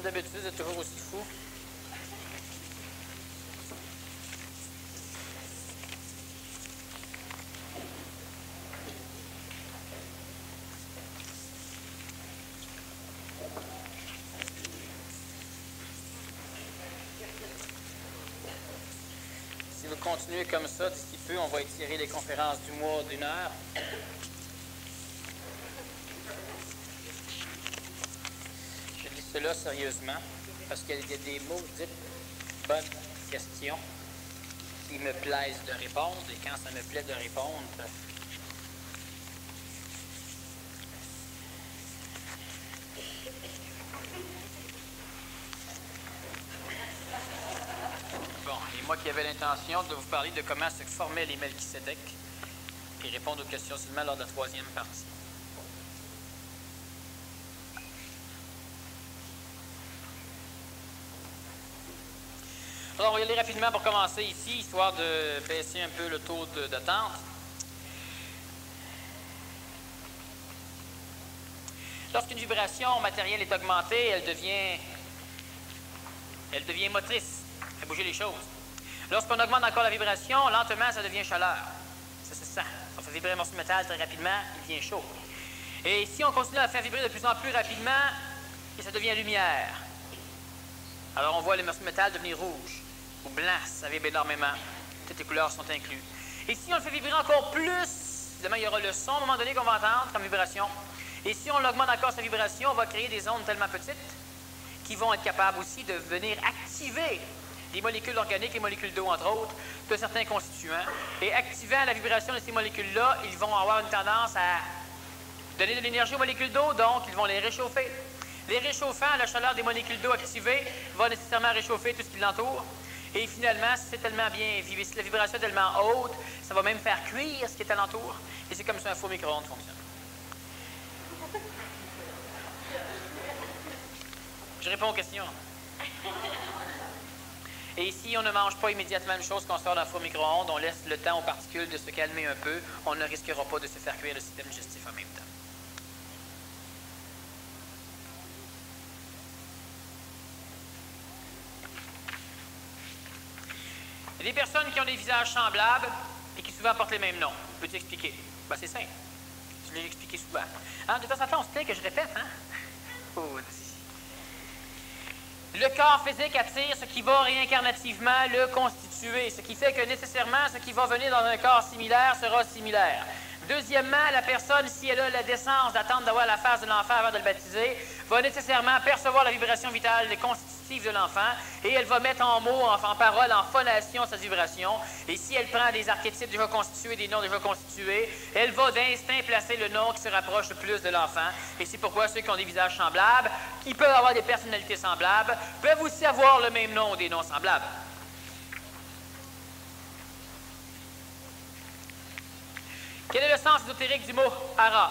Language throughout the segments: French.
d'habitude, vous êtes toujours aussi fou. Si vous continuez comme ça, d'ici peu, on va étirer les conférences du mois d'1 heure. Je dis cela sérieusement, parce qu'il y a des maudites bonnes questions qui me plaisent de répondre, et quand ça me plaît de répondre, moi qui avais l'intention de vous parler de comment se formaient les Melchisédek et répondre aux questions seulement lors de la 3e partie. Alors, on va y aller rapidement pour commencer ici, histoire de baisser un peu le taux d'attente. Lorsqu'une vibration matérielle est augmentée, elle devient motrice, elle fait bouger les choses. Lorsqu'on augmente encore la vibration, lentement, ça devient chaleur. Ça se sent. On fait vibrer un morceau de métal très rapidement, il devient chaud. Et si on continue à faire vibrer de plus en plus rapidement, ça devient lumière. Alors on voit les morceaux de métal devenir rouges ou blancs, ça vibre énormément. Toutes les couleurs sont incluses. Et si on le fait vibrer encore plus, évidemment, il y aura le son à un moment donné qu'on va entendre comme vibration. Et si on augmente encore sa vibration, on va créer des ondes tellement petites qui vont être capables aussi de venir activer les molécules organiques, les molécules d'eau, entre autres, de certains constituants. Et activant la vibration de ces molécules-là, ils vont avoir une tendance à donner de l'énergie aux molécules d'eau, donc ils vont les réchauffer. Les réchauffant, la chaleur des molécules d'eau activées va nécessairement réchauffer tout ce qui l'entoure. Et finalement, si c'est tellement bien, si la vibration est tellement haute, ça va même faire cuire ce qui est alentour. Et c'est comme ça un four micro-ondes fonctionne. Je réponds aux questions. Et ici, on ne mange pas immédiatement une chose qu'on sort d'un four micro-ondes, on laisse le temps aux particules de se calmer un peu, on ne risquera pas de se faire cuire le système digestif en même temps. Il y a des personnes qui ont des visages semblables et qui souvent portent les mêmes noms. Peux-tu expliquer? Ben, c'est simple. Je l'ai expliqué souvent. Hein, de temps en temps, on se plaint que je répète, hein? Oh, le corps physique attire ce qui va réincarnativement le constituer, ce qui fait que nécessairement ce qui va venir dans un corps similaire sera similaire. Deuxièmement, la personne, si elle a la décence d'attendre d'avoir la phase de l'enfant avant de le baptiser, va nécessairement percevoir la vibration vitale constitutive de l'enfant et elle va mettre en mots, en paroles, en phonation cette vibration. Et si elle prend des archétypes déjà constitués, des noms déjà constitués, elle va d'instinct placer le nom qui se rapproche le plus de l'enfant. Et c'est pourquoi ceux qui ont des visages semblables, qui peuvent avoir des personnalités semblables, peuvent aussi avoir le même nom ou des noms semblables. Quel est le sens ésotérique du mot « hara » ?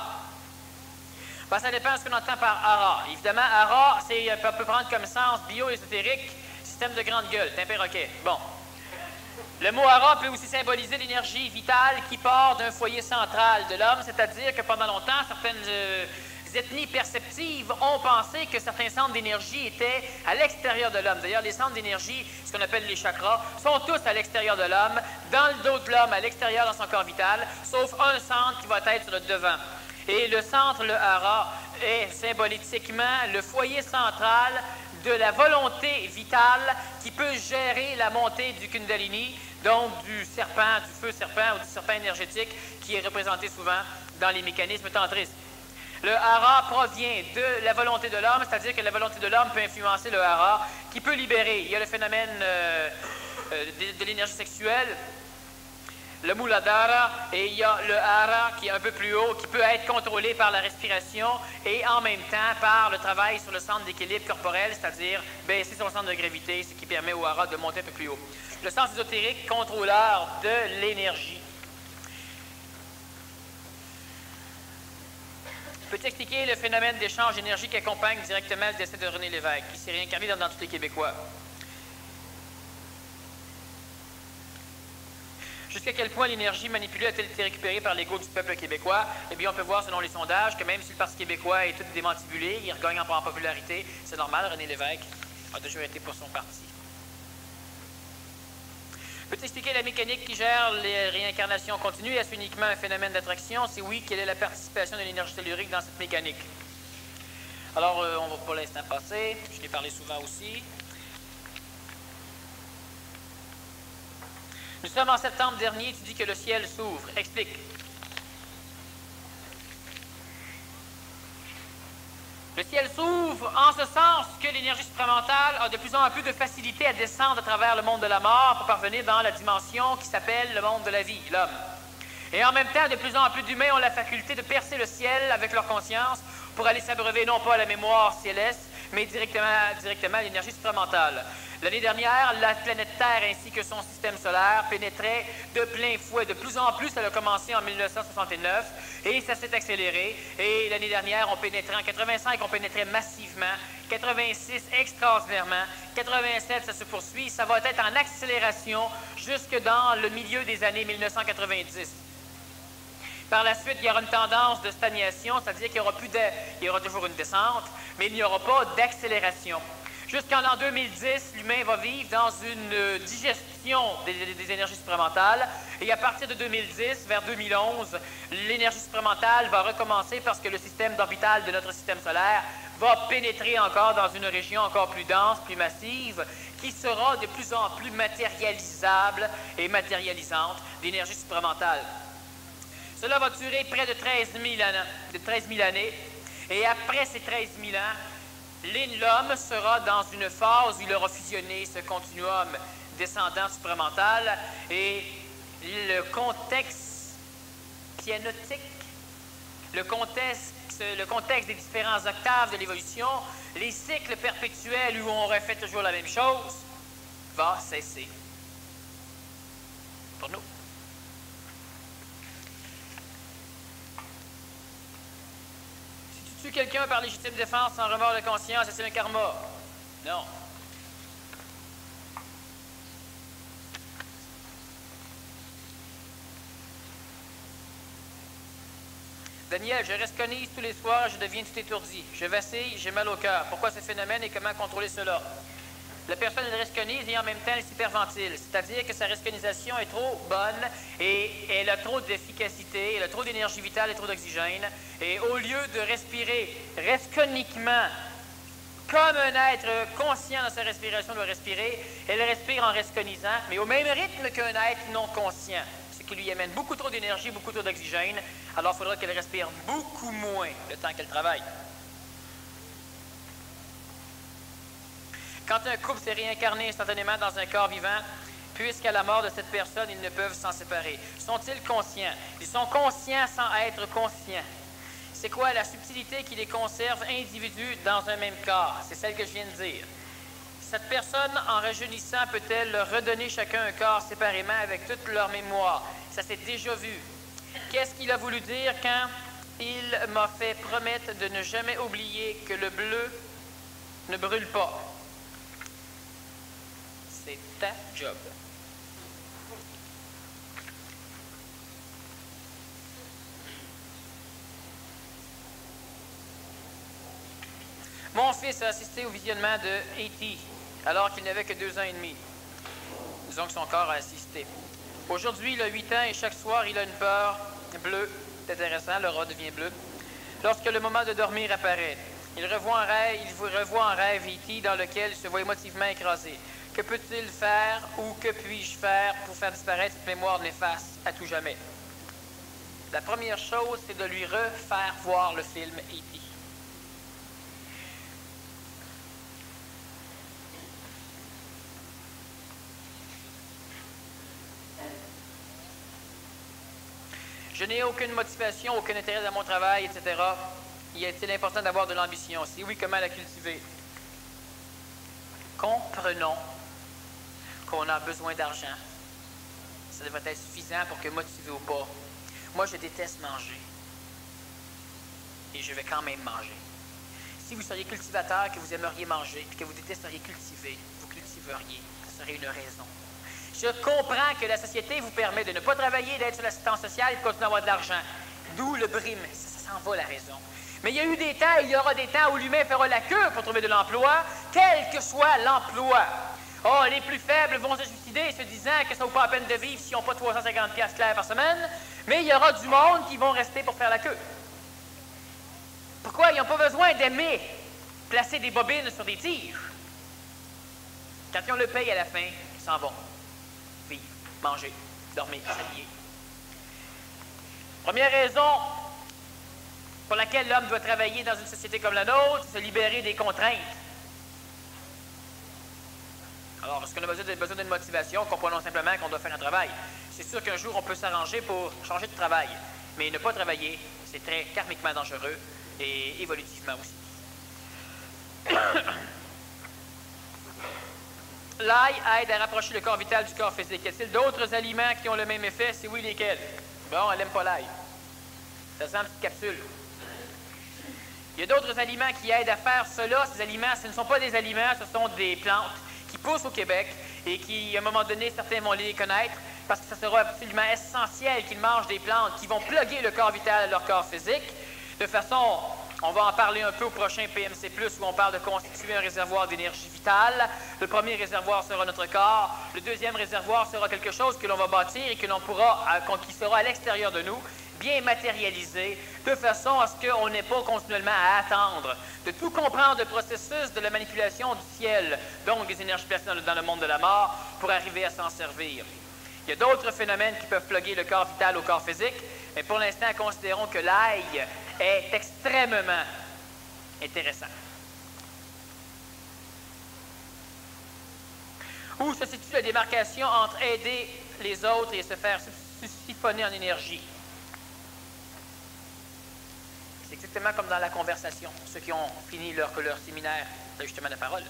Ben, ça dépend de ce qu'on entend par « hara ». Évidemment, « hara », on peut prendre comme sens bio-ésotérique, système de grande gueule, c'est un perroquet. Bon. Le mot « hara » peut aussi symboliser l'énergie vitale qui part d'un foyer central de l'homme, c'est-à-dire que pendant longtemps, certaines ethnies perceptives ont pensé que certains centres d'énergie étaient à l'extérieur de l'homme. D'ailleurs, les centres d'énergie, ce qu'on appelle les chakras, sont tous à l'extérieur de l'homme, dans le dos de l'homme, à l'extérieur dans son corps vital, sauf un centre qui va être sur le devant. Et le centre, le hara, est symboliquement le foyer central de la volonté vitale qui peut gérer la montée du Kundalini, donc du serpent, du feu serpent ou du serpent énergétique qui est représenté souvent dans les mécanismes tantristes. Le hara provient de la volonté de l'homme, c'est-à-dire que la volonté de l'homme peut influencer le hara, qui peut libérer. Il y a le phénomène de l'énergie sexuelle, le Muladhara, et il y a le hara qui est un peu plus haut, qui peut être contrôlé par la respiration et en même temps par le travail sur le centre d'équilibre corporel, c'est-à-dire baisser son centre de gravité, ce qui permet au hara de monter un peu plus haut. Le sens ésotérique, contrôleur de l'énergie. Peux-tu expliquer le phénomène d'échange d'énergie qui accompagne directement le décès de René Lévesque, qui s'est réincarné dans tous les Québécois? Jusqu'à quel point l'énergie manipulée a-t-elle été récupérée par l'ego du peuple québécois? Eh bien, on peut voir selon les sondages que même si le Parti québécois est tout démantibulé, il regagne en popularité. C'est normal, René Lévesque a toujours été pour son parti. Peux-tu expliquer la mécanique qui gère les réincarnations continues? Est-ce uniquement un phénomène d'attraction? Si oui, quelle est la participation de l'énergie tellurique dans cette mécanique? Alors, on va pour l'instant passer. Je l'ai parlé souvent aussi. Nous sommes en septembre dernier, tu dis que le ciel s'ouvre. Explique. Le ciel s'ouvre en ce sens que l'énergie supramentale a de plus en plus de facilité à descendre à travers le monde de la mort pour parvenir dans la dimension qui s'appelle le monde de la vie, l'homme. Et en même temps, de plus en plus d'humains ont la faculté de percer le ciel avec leur conscience pour aller s'abreuver non pas à la mémoire céleste, mais directement à l'énergie supramentale. L'année dernière, la planète Terre ainsi que son système solaire pénétraient de plein fouet. De plus en plus, ça a commencé en 1969 et ça s'est accéléré. Et l'année dernière, on pénétrait en 85, on pénétrait massivement. 86, extraordinairement. 87, ça se poursuit. Ça va être en accélération jusque dans le milieu des années 1990. Par la suite, il y aura une tendance de stagnation, c'est-à-dire qu'il y aura toujours une descente, mais il n'y aura pas d'accélération. Jusqu'en l'an 2010, l'humain va vivre dans une digestion des énergies supramentales. Et à partir de 2010, vers 2011, l'énergie supramentale va recommencer parce que le système orbital de notre système solaire va pénétrer encore dans une région encore plus dense, plus massive, qui sera de plus en plus matérialisable et matérialisante d'énergie supramentale. Cela va durer près de 13 000 années. Et après ces 13 000 ans, l'homme sera dans une phase où il aura fusionné ce continuum descendant supramental et le contexte pianotique, le contexte des différents octaves de l'évolution, les cycles perpétuels où on refait toujours la même chose, va cesser. Pour nous. Si tu tues quelqu'un par légitime défense sans remords de conscience, c'est un karma. Non. Daniel, je resconise tous les soirs, je deviens tout étourdi. Je vacille, j'ai mal au cœur. Pourquoi ce phénomène et comment contrôler cela? La personne elle resconise et en même temps elle s'hyperventile. C'est-à-dire que sa resconisation est trop bonne et elle a trop d'efficacité, elle a trop d'énergie vitale et trop d'oxygène. Et au lieu de respirer resconiquement, comme un être conscient dans sa respiration doit respirer, elle respire en resconisant, mais au même rythme qu'un être non conscient. Ce qui lui amène beaucoup trop d'énergie, beaucoup trop d'oxygène. Alors il faudra qu'elle respire beaucoup moins le temps qu'elle travaille. Quand un couple s'est réincarné instantanément dans un corps vivant, puisqu'à la mort de cette personne, ils ne peuvent s'en séparer. Sont-ils conscients? Ils sont conscients sans être conscients. C'est quoi la subtilité qui les conserve individus dans un même corps? C'est celle que je viens de dire. Cette personne, en rajeunissant, peut-elle leur redonner chacun un corps séparément avec toute leur mémoire? Ça s'est déjà vu. Qu'est-ce qu'il a voulu dire quand il m'a fait promettre de ne jamais oublier que le bleu ne brûle pas? C'est ta job. Mon fils a assisté au visionnement de E.T. alors qu'il n'avait que 2 ans et demi. Disons que son corps a assisté. Aujourd'hui, il a 8 ans et chaque soir, il a une peur bleue. C'est intéressant, le rat devient bleu. Lorsque le moment de dormir apparaît, il revoit en rêve E.T. dans lequel il se voit émotivement écrasé. Que peut-il faire ou que puis-je faire pour faire disparaître cette mémoire néfaste à tout jamais? La première chose, c'est de lui refaire voir le film E.T. Je n'ai aucune motivation, aucun intérêt dans mon travail, etc. Y est-il important d'avoir de l'ambition? Si oui, comment la cultiver? Comprenons qu'on a besoin d'argent. Ça devrait être suffisant pour que motivé ou pas. Moi, je déteste manger. Et je vais quand même manger. Si vous seriez cultivateur, que vous aimeriez manger, puis que vous détesteriez cultiver, vous cultiveriez. Ça serait une raison. Je comprends que la société vous permet de ne pas travailler, d'être sur l'assistance sociale et de continuer à avoir de l'argent. D'où le brime. Ça s'en va la raison. Mais il y a eu des temps, il y aura des temps où l'humain fera la queue pour trouver de l'emploi, quel que soit l'emploi. Oh, les plus faibles vont se suicider se disant que ça vaut pas la peine de vivre s'ils n'ont pas 350 piastres clairs par semaine, mais il y aura du monde qui vont rester pour faire la queue. Pourquoi? Ils n'ont pas besoin d'aimer placer des bobines sur des tirs. Quand ils ont le paye à la fin, ils s'en vont. Vivre, manger, dormir, s'habiller. Première raison pour laquelle l'homme doit travailler dans une société comme la nôtre, c'est se libérer des contraintes. Alors, est-ce qu'on a besoin d'une motivation? Comprenons simplement qu'on doit faire un travail. C'est sûr qu'un jour, on peut s'arranger pour changer de travail, mais ne pas travailler, c'est très karmiquement dangereux et évolutivement aussi. L'ail aide à rapprocher le corps vital du corps physique. Y a-t-il d'autres aliments qui ont le même effet? Si oui, lesquels? Bon, elle n'aime pas l'ail. Ça sent une petite capsule. Il y a d'autres aliments qui aident à faire cela. Ces aliments, ce ne sont pas des aliments, ce sont des plantes qui poussent au Québec et qui, à un moment donné, certains vont les connaître parce que ça sera absolument essentiel qu'ils mangent des plantes qui vont plugger le corps vital à leur corps physique. De façon, on va en parler un peu au prochain PMC+, où on parle de constituer un réservoir d'énergie vitale. Le premier réservoir sera notre corps. Le deuxième réservoir sera quelque chose que l'on va bâtir et que l'on pourra, qui sera à l'extérieur de nous, bien matérialisé, de façon à ce qu'on n'ait pas continuellement à attendre, de tout comprendre le processus de la manipulation du ciel, donc des énergies placées dans le monde de la mort, pour arriver à s'en servir. Il y a d'autres phénomènes qui peuvent plugger le corps vital au corps physique, mais pour l'instant, considérons que l'ail est extrêmement intéressant. Où se situe la démarcation entre aider les autres et se faire siphonner en énergie? C'est exactement comme dans la conversation, ceux qui ont fini leur séminaire d'ajustement de parole.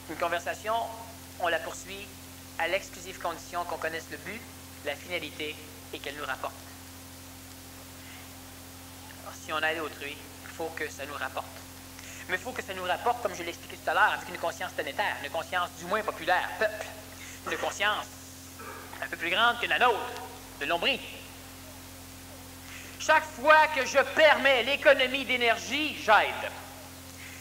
Une conversation, on la poursuit à l'exclusive condition qu'on connaisse le but, la finalité et qu'elle nous rapporte. Alors, si on aide autrui, il faut que ça nous rapporte. Mais il faut que ça nous rapporte, comme je l'ai expliqué tout à l'heure, avec une conscience planétaire, une conscience du moins populaire, peuple, une conscience un peu plus grande que la nôtre, de nombril. Chaque fois que je permets l'économie d'énergie, j'aide.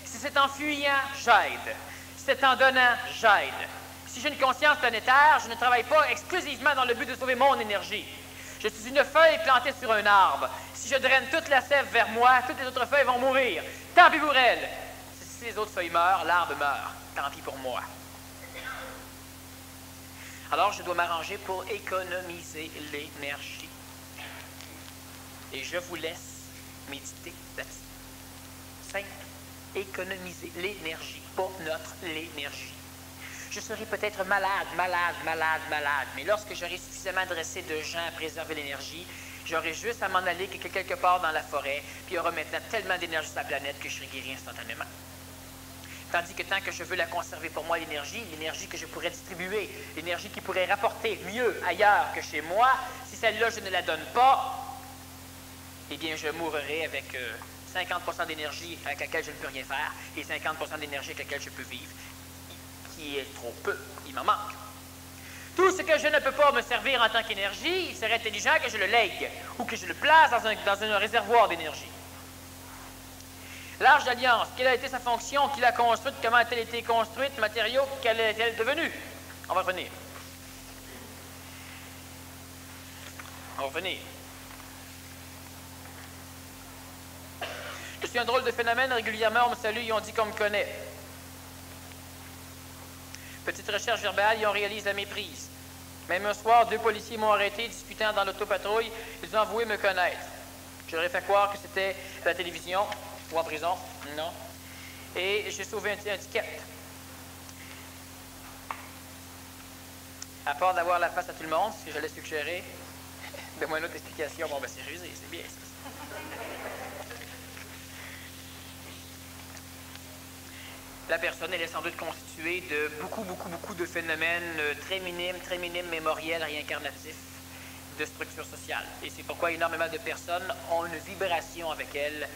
Si c'est en fuyant, j'aide. Si c'est en donnant, j'aide. Si j'ai une conscience planétaire, je ne travaille pas exclusivement dans le but de sauver mon énergie. Je suis une feuille plantée sur un arbre. Si je draine toute la sève vers moi, toutes les autres feuilles vont mourir. Tant pis pour elles. Si les autres feuilles meurent, l'arbre meurt. Tant pis pour moi. Alors, je dois m'arranger pour économiser l'énergie. Et je vous laisse méditer là-dessus. Simple. Économiser l'énergie, pas l'énergie. Je serai peut-être malade, mais lorsque j'aurai suffisamment dressé de gens à préserver l'énergie, j'aurai juste à m'en aller quelque part dans la forêt, puis il y aura maintenant tellement d'énergie sur la planète que je serai guéri instantanément. Tandis que tant que je veux la conserver pour moi, l'énergie que je pourrais distribuer, l'énergie qui pourrait rapporter mieux ailleurs que chez moi, si celle-là je ne la donne pas, eh bien je mourrai avec 50% d'énergie avec laquelle je ne peux rien faire et 50% d'énergie avec laquelle je peux vivre, qui est trop peu, il m'en manque. Tout ce que je ne peux pas me servir en tant qu'énergie, il serait intelligent que je le lègue ou que je le place dans un réservoir d'énergie. L'Arche d'Alliance, quelle a été sa fonction, qui l'a construite, comment a-t-elle été construite, matériaux, quelle est-elle devenue? On va revenir. On va revenir. Je suis un drôle de phénomène, régulièrement on me salue et on dit qu'on me connaît. Petite recherche verbale, et on réalise la méprise. Même un soir, 2 policiers m'ont arrêté discutant dans l'autopatrouille. Ils ont avoué me connaître. Je leur ai fait croire que c'était à la télévision ou en prison. Non. Et j'ai sauvé un ticket. À part d'avoir la face à tout le monde, ce que j'allais suggérer, donne-moi une autre explication. Bon, ben c'est rusé, c'est bien ça. La personne, elle est sans doute constituée de beaucoup de phénomènes très minimes, mémoriels, réincarnatifs de structure sociale. Et c'est pourquoi énormément de personnes ont une vibration avec elles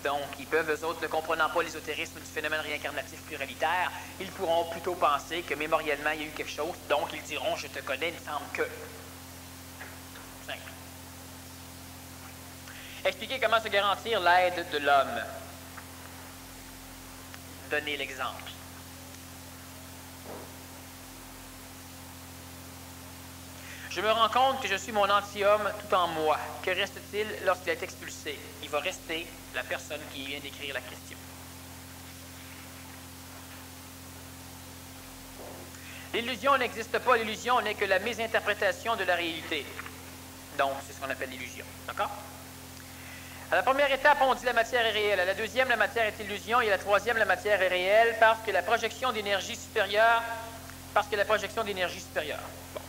Donc, ils peuvent, eux autres, ne comprenant pas l'ésotérisme du phénomène réincarnatif pluralitaire, ils pourront plutôt penser que mémoriellement, il y a eu quelque chose, donc ils diront « je te connais, il me semble que ». Simple. Expliquer comment se garantir l'aide de l'homme. Donner l'exemple. Je me rends compte que je suis mon anti-homme tout en moi. Que reste-t-il lorsqu'il est expulsé? Il va rester la personne qui vient d'écrire la question. L'illusion n'existe pas. L'illusion n'est que la mésinterprétation de la réalité. Donc, c'est ce qu'on appelle l'illusion. D'accord? À la première étape, on dit la matière est réelle. À la deuxième, la matière est illusion. Et à la troisième, la matière est réelle parce que la projection d'énergie supérieure... Bon.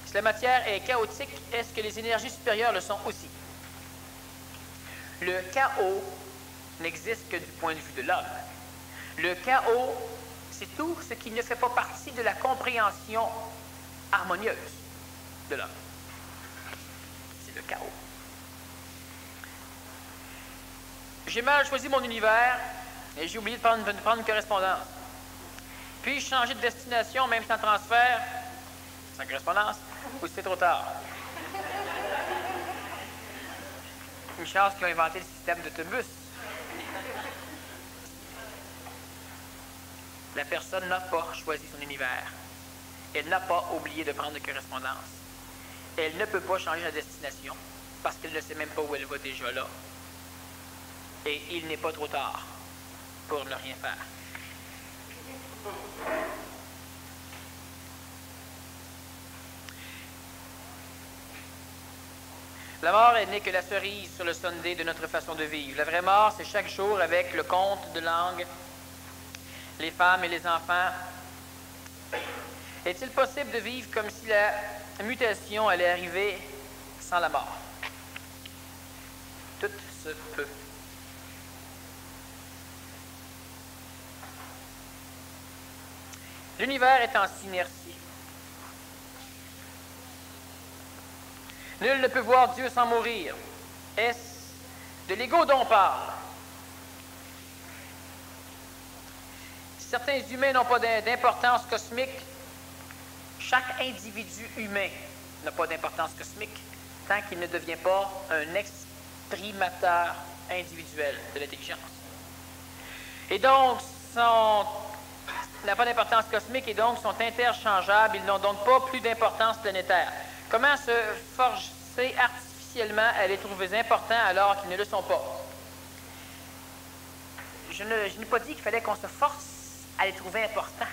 Si la matière est chaotique, est-ce que les énergies supérieures le sont aussi? Le chaos n'existe que du point de vue de l'homme. Le chaos, c'est tout ce qui ne fait pas partie de la compréhension harmonieuse de l'homme. C'est le chaos. J'ai mal choisi mon univers et j'ai oublié de prendre une correspondance. Puis-je changer de destination, même sans transfert, sans correspondance, ou c'est trop tard? Une chance qu'ils ont inventé le système d'autobus. La personne n'a pas choisi son univers. Elle n'a pas oublié de prendre de correspondance. Elle ne peut pas changer la destination parce qu'elle ne sait même pas où elle va déjà là. Et il n'est pas trop tard pour ne rien faire. La mort n'est que la cerise sur le sundae de notre façon de vivre. La vraie mort, c'est chaque jour avec le conte de langue, les femmes et les enfants. Est-il possible de vivre comme si la mutation allait arriver sans la mort? Tout se peut. L'univers est en synertie. Nul ne peut voir Dieu sans mourir. Est-ce de l'ego dont on parle? Si certains humains n'ont pas d'importance cosmique, chaque individu humain n'a pas d'importance cosmique tant qu'il ne devient pas un exprimateur individuel de l'intelligence. Et donc, n'a pas d'importance cosmique et donc sont interchangeables. Ils n'ont donc pas plus d'importance planétaire. Comment se forcer artificiellement à les trouver importants alors qu'ils ne le sont pas? Je n'ai pas dit qu'il fallait qu'on se force à les trouver importants.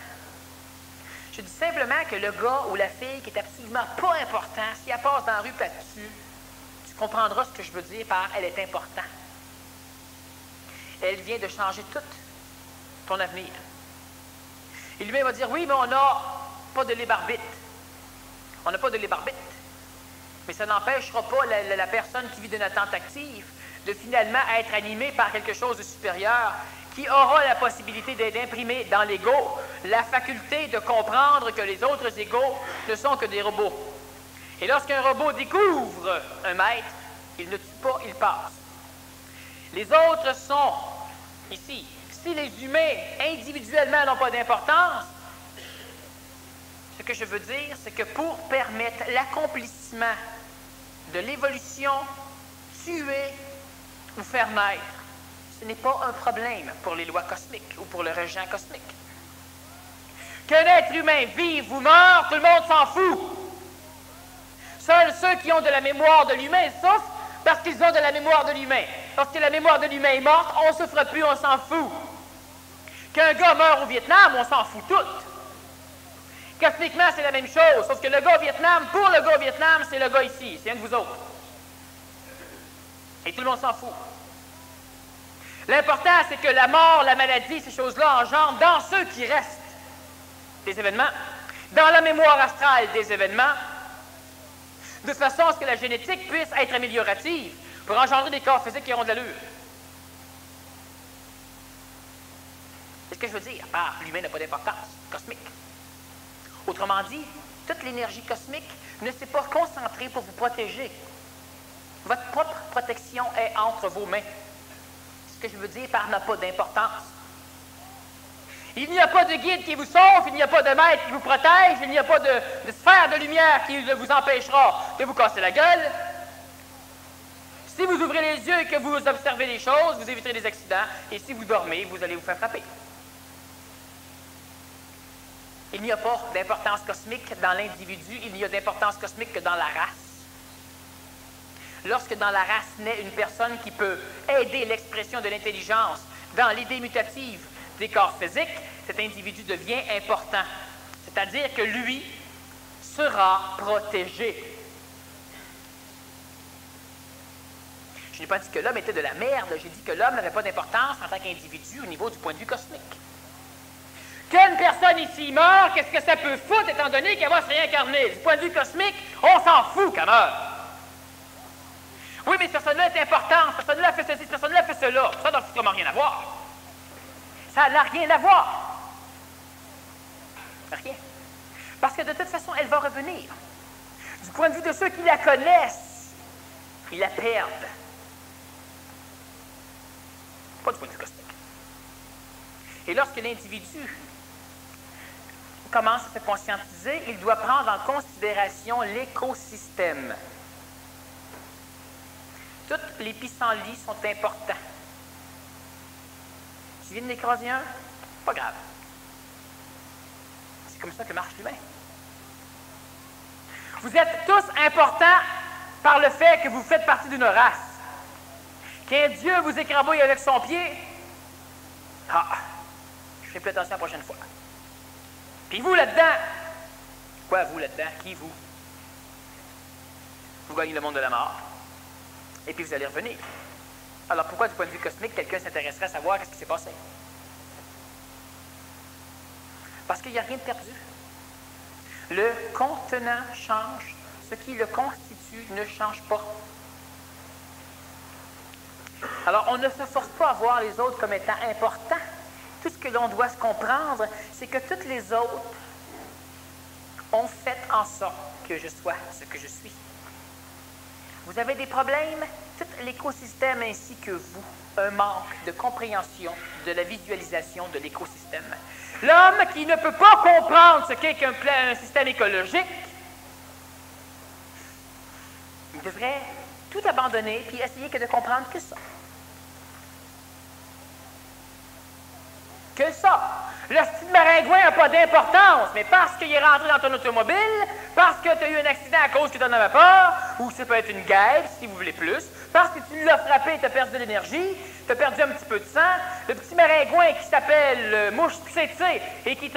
Je dis simplement que le gars ou la fille qui est absolument pas important, si elle passe dans la rue là-dessus, tu comprendras ce que je veux dire par « elle est importante ». Elle vient de changer tout ton avenir. Et lui-même va dire, oui, mais on n'a pas de libre arbitre. On n'a pas de libre arbitre. Mais ça n'empêchera pas la personne qui vit d'une attente active de finalement être animée par quelque chose de supérieur qui aura la possibilité d'imprimer dans l'ego la faculté de comprendre que les autres égos ne sont que des robots. Et lorsqu'un robot découvre un maître, il ne tue pas, il passe. Les autres sont ici. Si les humains individuellement n'ont pas d'importance, ce que je veux dire, c'est que pour permettre l'accomplissement de l'évolution, tuer ou faire naître, ce n'est pas un problème pour les lois cosmiques ou pour le régent cosmique. Qu'un être humain vive ou meure, tout le monde s'en fout. Seuls ceux qui ont de la mémoire de l'humain souffrent parce qu'ils ont de la mémoire de l'humain. Lorsque la mémoire de l'humain est morte, on ne souffre plus, on s'en fout. Qu'un gars meurt au Vietnam, on s'en fout tout. Cosmiquement, c'est la même chose, sauf que le gars au Vietnam, pour le gars au Vietnam, c'est le gars ici, c'est un de vous autres. Et tout le monde s'en fout. L'important, c'est que la mort, la maladie, ces choses-là engendrent dans ceux qui restent des événements, dans la mémoire astrale des événements, de façon à ce que la génétique puisse être améliorative pour engendrer des corps physiques qui auront de l'allure. C'est ce que je veux dire par l'humain n'a pas d'importance cosmique. Autrement dit, toute l'énergie cosmique ne s'est pas concentrée pour vous protéger. Votre propre protection est entre vos mains. ce que je veux dire par n'a pas d'importance. Il n'y a pas de guide qui vous sauve, il n'y a pas de maître qui vous protège, il n'y a pas de sphère de lumière qui vous empêchera de vous casser la gueule. Si vous ouvrez les yeux et que vous observez les choses, vous éviterez des accidents, et si vous dormez, vous allez vous faire frapper. Il n'y a pas d'importance cosmique dans l'individu, il n'y a d'importance cosmique que dans la race. Lorsque dans la race naît une personne qui peut aider l'expression de l'intelligence dans l'idée mutative des corps physiques, cet individu devient important. C'est-à-dire que lui sera protégé. Je n'ai pas dit que l'homme était de la merde, j'ai dit que l'homme n'avait pas d'importance en tant qu'individu au niveau du point de vue cosmique. Qu'une personne ici meurt, qu'est-ce que ça peut foutre étant donné qu'elle va se réincarner? Du point de vue cosmique, on s'en fout qu'elle meurt. Oui, mais cette personne-là est importante, cette personne-là fait ceci, cette personne-là fait cela. Ça n'a strictement rien à voir. Ça n'a rien à voir. Rien. Parce que de toute façon, elle va revenir. Du point de vue de ceux qui la connaissent, ils la perdent. Pas du point de vue cosmique. Et lorsque l'individu commence à se conscientiser, il doit prendre en considération l'écosystème. Tous les pissenlits sont importants. Tu viens de l'écraser un? Pas grave. C'est comme ça que marche l'humain. Vous êtes tous importants par le fait que vous faites partie d'une race. Qu'un Dieu vous écrabouille avec son pied, je ferai plus attention la prochaine fois. Puis vous là-dedans, quoi vous là-dedans? Qui vous? Vous gagnez le monde de la mort. Et puis vous allez revenir. Alors pourquoi du point de vue cosmique, quelqu'un s'intéresserait à savoir ce qui s'est passé? Parce qu'il n'y a rien de perdu. Le contenant change, ce qui le constitue ne change pas. Alors on ne se force pas à voir les autres comme étant importants. Tout ce que l'on doit se comprendre, c'est que toutes les autres ont fait en sorte que je sois ce que je suis. Vous avez des problèmes, tout l'écosystème ainsi que vous, un manque de compréhension de la visualisation de l'écosystème. L'homme qui ne peut pas comprendre ce qu'est un système écologique, il devrait tout abandonner puis essayer que de comprendre que ça. Que ça. Le style maringouin n'a pas d'importance, mais parce qu'il est rentré dans ton automobile, parce que tu as eu un accident à cause que tu n'en avais pas, ou ça peut être une guêpe, si vous voulez plus, parce que tu l'as frappé et tu as perdu de l'énergie, tu as perdu un petit peu de sang, le petit maringouin qui s'appelle mouche tsetse et qui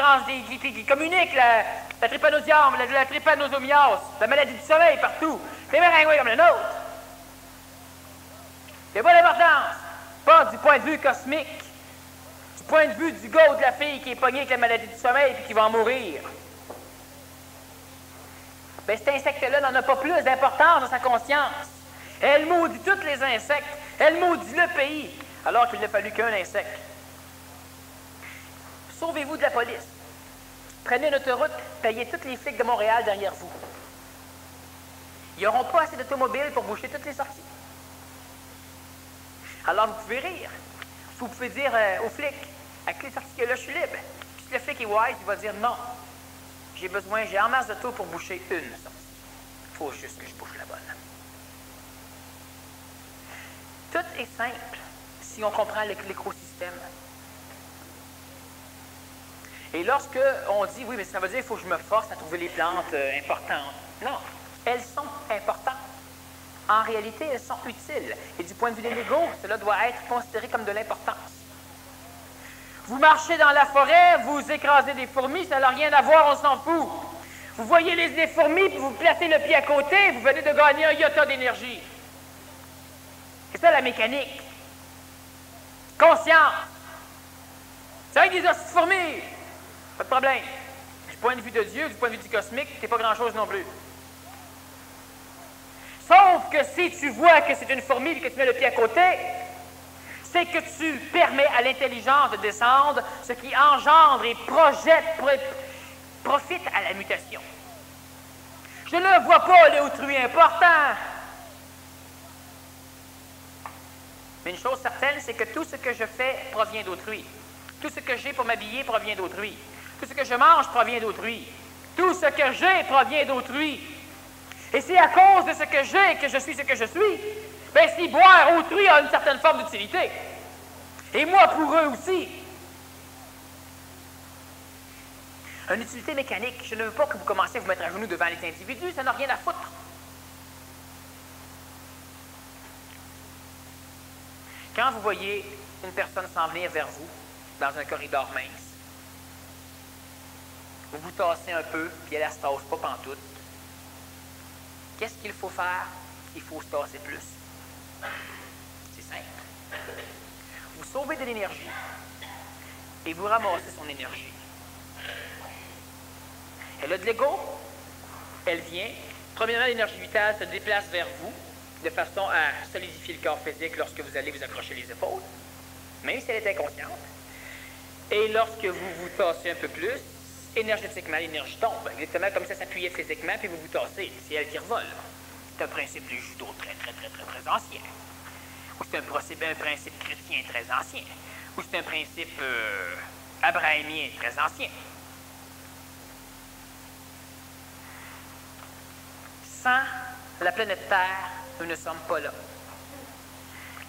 communique la trypanosome, la trypanosomiase, la maladie du sommeil partout, des maringouins comme le nôtre. C'est pas d'importance, pas du point de vue cosmique. Du point de vue du gars ou de la fille qui est pogné avec la maladie du sommeil et qui va en mourir. Bien, cet insecte-là n'en a pas plus d'importance dans sa conscience. Elle maudit tous les insectes. Elle maudit le pays, alors qu'il n'a fallu qu'un insecte. Sauvez-vous de la police. Prenez une autoroute, payez tous les flics de Montréal derrière vous. Ils n'auront pas assez d'automobiles pour boucher toutes les sorties. Alors, vous pouvez rire. Vous pouvez dire aux flics, à quelle sortie que là, je suis libre. Puis si le flic est wise, il va dire non. J'ai en masse de tout pour boucher une sortie. Il faut juste que je bouche la bonne. Tout est simple si on comprend l'écosystème. Et lorsque on dit, oui, mais ça veut dire qu'il faut que je me force à trouver les plantes importantes. Non, elles sont importantes. En réalité, elles sont utiles. Et du point de vue des l'ego, cela doit être considéré comme de l'importance. Vous marchez dans la forêt, vous écrasez des fourmis, ça n'a rien à voir, on s'en fout. Vous voyez les fourmis, puis vous placez le pied à côté, vous venez de gagner un iota d'énergie. C'est ça la mécanique. Conscience. C'est avec des hosties de fourmis. Pas de problème. Du point de vue de Dieu, du point de vue du cosmique, c'est pas grand-chose non plus. Sauf que si tu vois que c'est une fourmi et que tu mets le pied à côté, c'est que tu permets à l'intelligence de descendre, ce qui engendre et profite à la mutation. Je ne vois pas l'autrui important. Mais une chose certaine, c'est que tout ce que je fais provient d'autrui. Tout ce que j'ai pour m'habiller provient d'autrui. Tout ce que je mange provient d'autrui. Tout ce que j'ai provient d'autrui. Et c'est à cause de ce que j'ai que je suis ce que je suis. Bien, si boire autrui a une certaine forme d'utilité. Et moi pour eux aussi. Une utilité mécanique. Je ne veux pas que vous commenciez à vous mettre à genoux devant les individus, ça n'a rien à foutre. Quand vous voyez une personne s'en venir vers vous, dans un corridor mince, vous vous tassez un peu, puis elle ne se tasse pas pantoute. Qu'est-ce qu'il faut faire? Il faut se tasser plus. C'est simple. Vous sauvez de l'énergie et vous ramassez son énergie. Elle a de l'ego, elle vient. Premièrement, l'énergie vitale se déplace vers vous de façon à solidifier le corps physique lorsque vous allez vous accrocher les épaules, même si elle est inconsciente. Et lorsque vous vous tassez un peu plus, énergétiquement, l'énergie tombe. Exactement comme ça s'appuyait physiquement, puis vous vous tassez. C'est elle qui revole. C'est un principe du judo très ancien. Ou c'est un principe chrétien très ancien. Ou c'est un principe abrahamien très ancien. Sans la planète Terre, nous ne sommes pas là.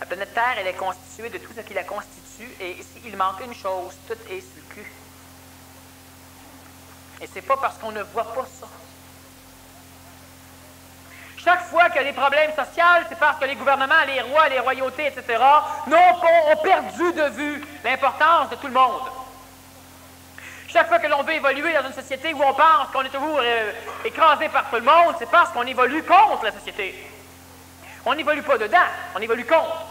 La planète Terre, elle est constituée de tout ce qui la constitue, et s'il manque une chose, tout est sur le cul. Et c'est pas parce qu'on ne voit pas ça. Chaque fois qu'il y a des problèmes sociaux, c'est parce que les gouvernements, les rois, les royautés, etc., ont perdu de vue l'importance de tout le monde. Chaque fois que l'on veut évoluer dans une société où on pense qu'on est toujours écrasé par tout le monde, c'est parce qu'on évolue contre la société. On n'évolue pas dedans, on évolue contre.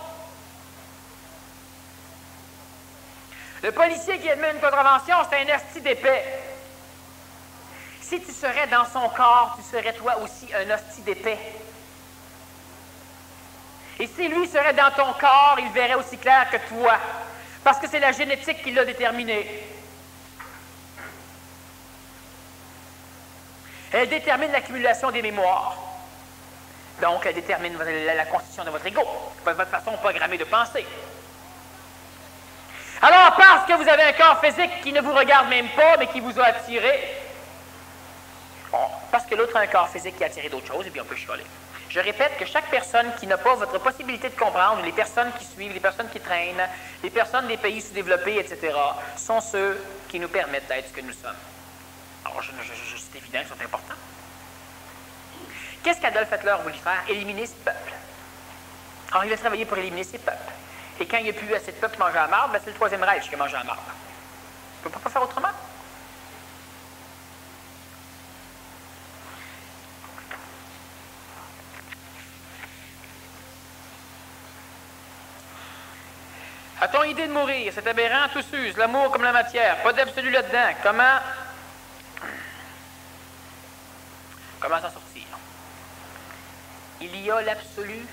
Le policier qui admet une contravention, c'est un asti d'épais. Si tu serais dans son corps, tu serais toi aussi un hostie d'épais. Et si lui serait dans ton corps, il verrait aussi clair que toi. Parce que c'est la génétique qui l'a déterminé. Elle détermine l'accumulation des mémoires. Donc, elle détermine la constitution de votre ego, votre façon programmée de penser. Alors, parce que vous avez un corps physique qui ne vous regarde même pas, mais qui vous a attiré, parce que l'autre a un corps physique qui a attiré d'autres choses, et bien on peut chialer. Je répète que chaque personne qui n'a pas votre possibilité de comprendre, les personnes qui suivent, les personnes qui traînent, les personnes des pays sous-développés, etc., sont ceux qui nous permettent d'être ce que nous sommes. Alors, c'est évident qu'ils sont importants. Qu'est-ce qu'Adolf Hitler voulait faire? Éliminer ce peuple. Alors, il a travaillé pour éliminer ces peuples. Et quand il n'y a plus assez de peuples manger à marde, c'est le Troisième Reich qui a mangé à marde. On ne peut pas faire autrement. A-t-on idée de mourir? C'est aberrant, tout s'use. L'amour comme la matière. Pas d'absolu là-dedans. Comment s'en sortir? Il y a l'absolu.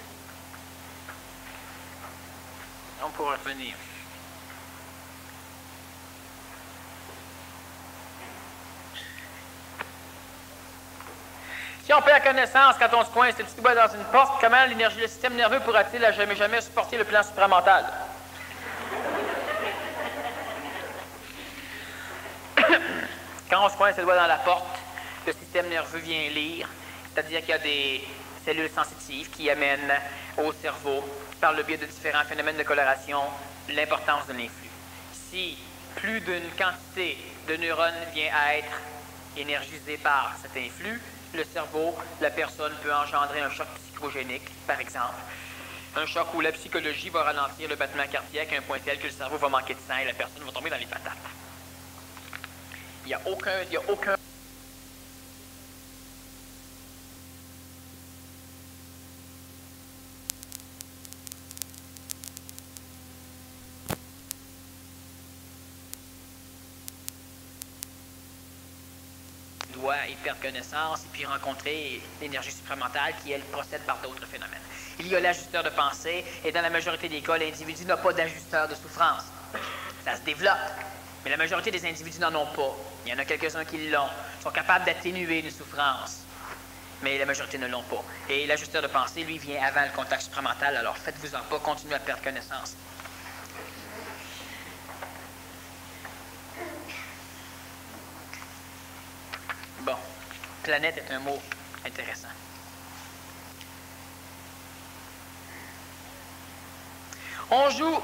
On pourra revenir. Si on perd connaissance quand on se coince le petit doigt dans une porte, comment l'énergie, le système nerveux pourra-t-il à jamais supporter le plan supramental? Quand on se coince le doigt dans la porte, le système nerveux vient lire, c'est-à-dire qu'il y a des cellules sensitives qui amènent au cerveau, par le biais de différents phénomènes de coloration, l'importance de l'influx. Si plus d'une quantité de neurones vient à être énergisée par cet influx, le cerveau, la personne peut engendrer un choc psychogénique, par exemple. Un choc où la psychologie va ralentir le battement cardiaque à un point tel que le cerveau va manquer de sang et la personne va tomber dans les patates. Il n'y a aucun doit y perdre connaissance et puis rencontrer l'énergie supramentale qui, elle, procède par d'autres phénomènes. Il y a l'ajusteur de pensée et dans la majorité des cas, l'individu n'a pas d'ajusteur de souffrance. Ça se développe, mais la majorité des individus n'en ont pas. Il y en a quelques-uns qui l'ont, sont capables d'atténuer une souffrance. mais la majorité ne l'ont pas. Et l'ajusteur de pensée, lui, vient avant le contact supramental, alors faites-vous-en pas, continuez à perdre connaissance. Bon, planète est un mot intéressant. On joue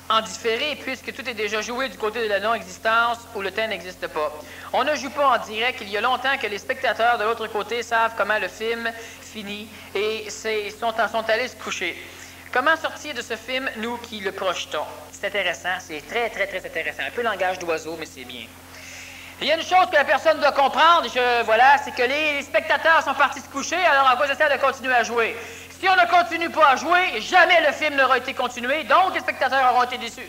en différé puisque tout est déjà joué du côté de la non-existence où le temps n'existe pas. On ne joue pas en direct. Il y a longtemps que les spectateurs de l'autre côté savent comment le film finit et sont allés se coucher. Comment sortir de ce film, nous qui le projetons? C'est intéressant, c'est très, très, très intéressant. Un peu langage d'oiseau, mais c'est bien. Il y a une chose que la personne doit comprendre, voilà, c'est que les spectateurs sont partis se coucher, alors à quoi ça sert de continuer à jouer? Si on ne continue pas à jouer, jamais le film n'aura été continué, donc les spectateurs auront été déçus.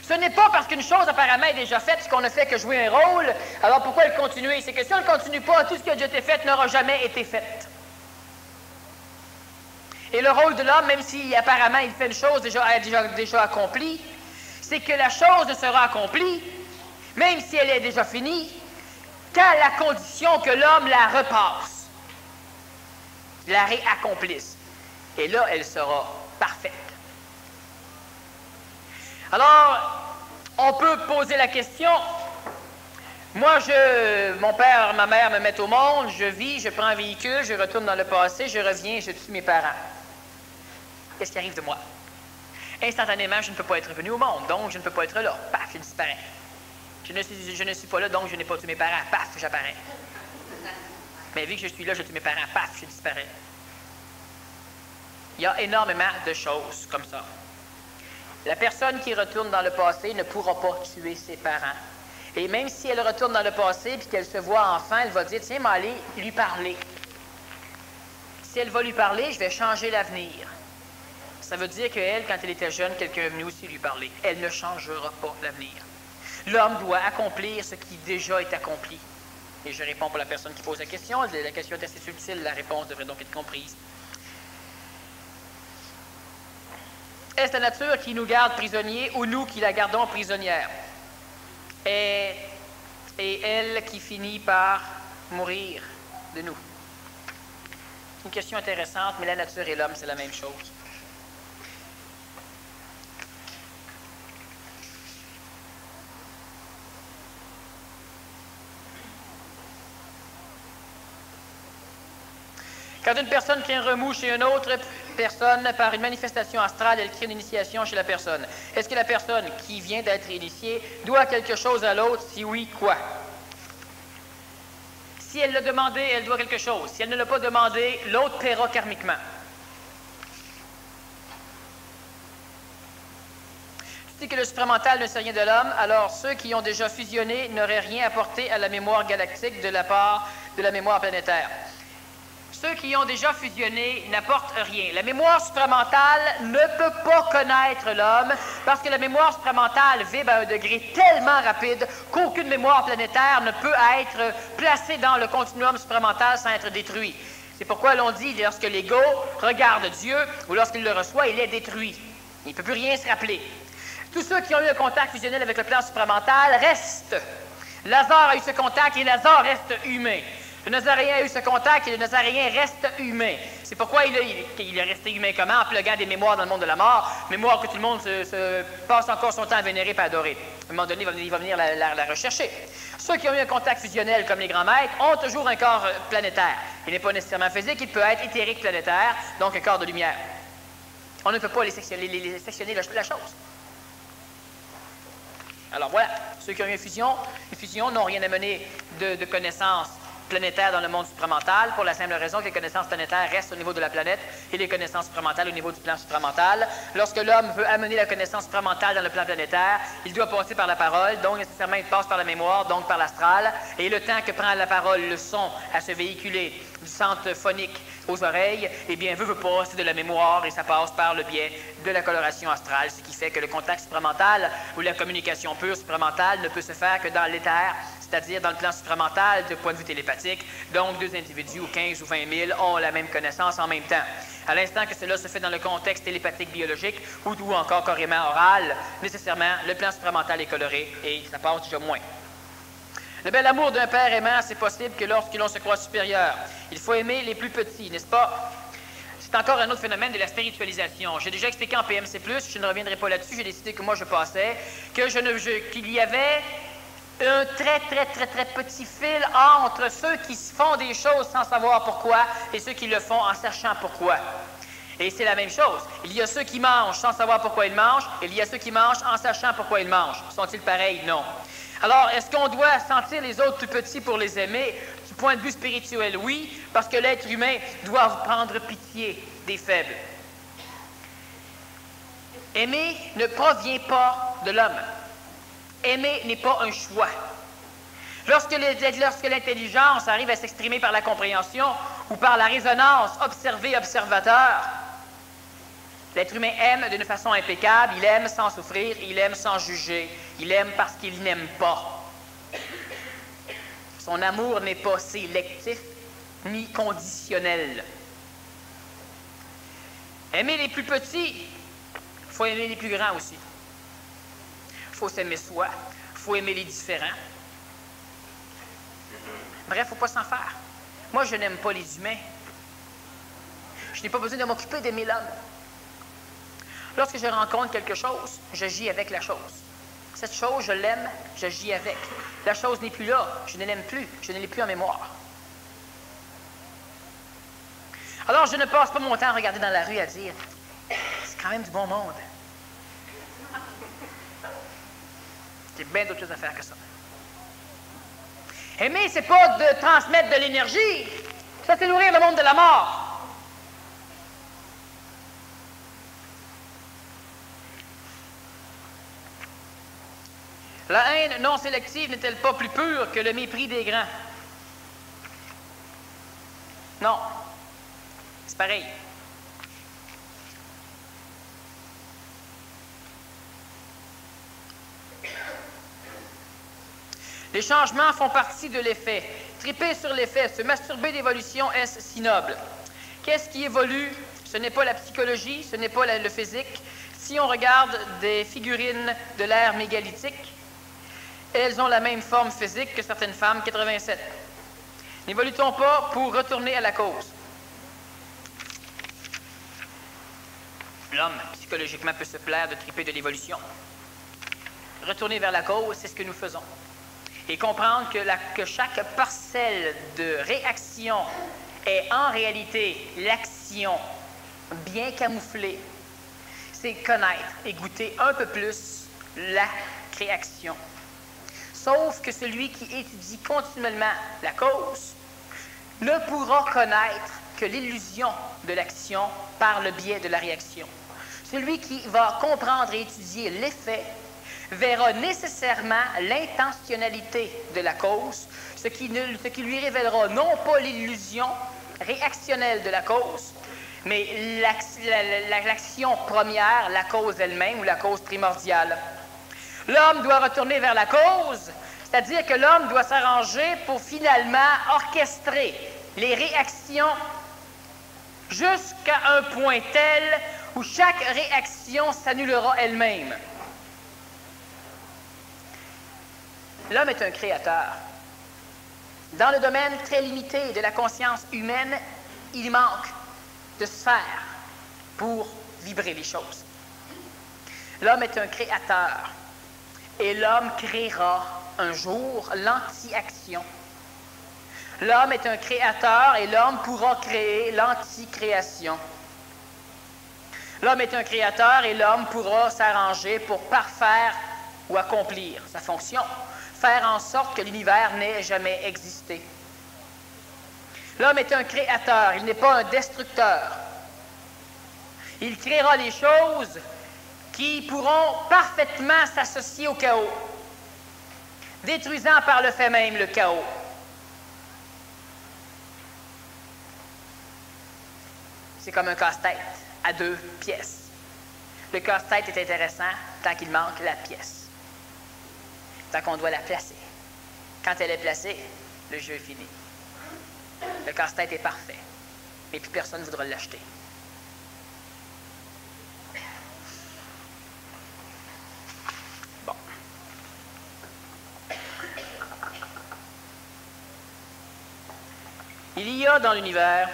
Ce n'est pas parce qu'une chose apparemment est déjà faite qu'on ne fait que jouer un rôle, alors pourquoi le continuer? C'est que si on ne continue pas, tout ce qui a déjà été fait n'aura jamais été fait. Et le rôle de l'homme, même si apparemment il fait une chose déjà accomplie, c'est que la chose ne sera accomplie, même si elle est déjà finie, qu'à la condition que l'homme la repasse. La réaccomplisse. Et là, elle sera parfaite. Alors, on peut poser la question, moi, mon père, ma mère me mettent au monde, je vis, je prends un véhicule, je retourne dans le passé, je reviens, je tue mes parents. Qu'est-ce qui arrive de moi? Instantanément, je ne peux pas être venu au monde, donc je ne peux pas être là. Paf, je disparais. Je ne suis pas là, donc je n'ai pas tué mes parents. Paf, j'apparais. Mais vu que je suis là, je tue mes parents. Paf, je disparais. Il y a énormément de choses comme ça. La personne qui retourne dans le passé ne pourra pas tuer ses parents. Et même si elle retourne dans le passé et qu'elle se voit enfant, elle va dire, tiens, mais allez lui parler. Si elle va lui parler, je vais changer l'avenir. Ça veut dire qu'elle, quand elle était jeune, quelqu'un est venu aussi lui parler. Elle ne changera pas l'avenir. L'homme doit accomplir ce qui déjà est accompli. Et je réponds pour la personne qui pose la question. La question est assez subtile, la réponse devrait donc être comprise. Est-ce la nature qui nous garde prisonniers ou nous qui la gardons prisonnière? Et elle qui finit par mourir de nous? C'est une question intéressante, mais la nature et l'homme, c'est la même chose. Quand une personne crée un remous chez une autre personne, par une manifestation astrale, elle crée une initiation chez la personne. Est-ce que la personne qui vient d'être initiée doit quelque chose à l'autre? Si oui, quoi? Si elle l'a demandé, elle doit quelque chose. Si elle ne l'a pas demandé, l'autre paiera karmiquement. Tu dis que le supramental ne sait rien de l'homme, alors ceux qui ont déjà fusionné n'auraient rien apporté à la mémoire galactique de la part de la mémoire planétaire. Ceux qui ont déjà fusionné n'apportent rien. La mémoire supramentale ne peut pas connaître l'homme parce que la mémoire supramentale vibre à un degré tellement rapide qu'aucune mémoire planétaire ne peut être placée dans le continuum supramental sans être détruit. C'est pourquoi l'on dit, lorsque l'ego regarde Dieu ou lorsqu'il le reçoit, il est détruit. Il ne peut plus rien se rappeler. Tous ceux qui ont eu un contact fusionnel avec le plan supramental restent. Lazare a eu ce contact et Lazare reste humain. Le Nazaréen a eu ce contact et le Nazaréen reste humain. C'est pourquoi il est resté humain comment? En pluguant des mémoires dans le monde de la mort, mémoires que tout le monde se passe encore son temps à vénérer et à adorer. À un moment donné, il va venir la rechercher. Ceux qui ont eu un contact fusionnel comme les grands maîtres ont toujours un corps planétaire. Il n'est pas nécessairement physique, il peut être éthérique planétaire, donc un corps de lumière. On ne peut pas les sectionner la chose. Alors voilà, ceux qui ont eu une fusion n'ont rien à mener de connaissances planétaires dans le monde supramental, pour la simple raison que les connaissances planétaires restent au niveau de la planète et les connaissances supramentales au niveau du plan supramental. Lorsque l'homme veut amener la connaissance supramentale dans le plan planétaire, il doit passer par la parole, donc nécessairement il passe par la mémoire, donc par l'astral, et le temps que prend la parole, le son, à se véhiculer du centre phonique aux oreilles, eh bien, veut pas, c'est de la mémoire et ça passe par le biais de la coloration astrale, ce qui fait que le contact supramental ou la communication pure supramentale ne peut se faire que dans l'éther, c'est-à-dire dans le plan supramental de point de vue télépathique. Donc, deux individus ou 15 ou 20 000 ont la même connaissance en même temps. À l'instant que cela se fait dans le contexte télépathique biologique ou encore carrément oral, nécessairement, le plan supramental est coloré et ça passe déjà moins. Le bel amour d'un père aimant, c'est possible que lorsque l'on se croit supérieur. Il faut aimer les plus petits, n'est-ce pas? C'est encore un autre phénomène de la spiritualisation. J'ai déjà expliqué en PMC+, je ne reviendrai pas là-dessus, j'ai décidé que moi je passais, qu'il y avait un très petit fil entre ceux qui font des choses sans savoir pourquoi et ceux qui le font en sachant pourquoi. Et c'est la même chose. Il y a ceux qui mangent sans savoir pourquoi ils mangent, et il y a ceux qui mangent en sachant pourquoi ils mangent. Sont-ils pareils? Non. Alors, est-ce qu'on doit sentir les autres plus petits pour les aimer? Du point de vue spirituel, oui, parce que l'être humain doit prendre pitié des faibles. Aimer ne provient pas de l'homme. Aimer n'est pas un choix. Lorsque l'intelligence arrive à s'exprimer par la compréhension ou par la résonance observé-observateur, l'être humain aime d'une façon impeccable, il aime sans souffrir, il aime sans juger, il aime parce qu'il n'aime pas. Son amour n'est pas sélectif ni conditionnel. Aimer les plus petits, il faut aimer les plus grands aussi. Il faut s'aimer soi, il faut aimer les différents. Bref, il ne faut pas s'en faire. Moi, je n'aime pas les humains. Je n'ai pas besoin de m'occuper d'aimer l'homme. Lorsque je rencontre quelque chose, j'agis avec la chose. Cette chose, je l'aime, j'agis avec. La chose n'est plus là, je ne l'aime plus, je ne l'ai plus en mémoire. Alors, je ne passe pas mon temps à regarder dans la rue à dire « c'est quand même du bon monde ». J'ai bien d'autres choses à faire que ça. Aimer, c'est pas de transmettre de l'énergie. Ça, c'est nourrir le monde de la mort. La haine non sélective n'est-elle pas plus pure que le mépris des grands? Non. C'est pareil. Les changements font partie de l'effet. Triper sur l'effet, se masturber d'évolution, est-ce si noble? Qu'est-ce qui évolue? Ce n'est pas la psychologie, ce n'est pas le physique. Si on regarde des figurines de l'ère mégalithique, elles ont la même forme physique que certaines femmes, 87. N'évolue-t-on pas pour retourner à la cause? L'homme, psychologiquement, peut se plaire de triper de l'évolution. Retourner vers la cause, c'est ce que nous faisons. Et comprendre que chaque parcelle de réaction est en réalité l'action bien camouflée, c'est connaître et goûter un peu plus la création. Sauf que celui qui étudie continuellement la cause ne pourra connaître que l'illusion de l'action par le biais de la réaction. Celui qui va comprendre et étudier l'effet verra nécessairement l'intentionnalité de la cause, ce qui lui révélera non pas l'illusion réactionnelle de la cause, mais l'action première, la cause elle-même ou la cause primordiale. L'homme doit retourner vers la cause, c'est-à-dire que l'homme doit s'arranger pour finalement orchestrer les réactions jusqu'à un point tel où chaque réaction s'annulera elle-même. L'homme est un créateur. Dans le domaine très limité de la conscience humaine, il manque de sphère pour vibrer les choses. L'homme est un créateur et l'homme créera un jour l'anti-action. L'homme est un créateur et l'homme pourra créer l'anti-création. L'homme est un créateur et l'homme pourra s'arranger pour parfaire ou accomplir sa fonction, faire en sorte que l'univers n'ait jamais existé. L'homme est un créateur, il n'est pas un destructeur. Il créera les choses qui pourront parfaitement s'associer au chaos, détruisant par le fait même le chaos. C'est comme un casse-tête à 2 pièces. Le casse-tête est intéressant tant qu'il manque la pièce, tant qu'on doit la placer. Quand elle est placée, le jeu est fini. Le casse-tête est parfait, mais plus personne ne voudra l'acheter. Bon. Il y a dans l'univers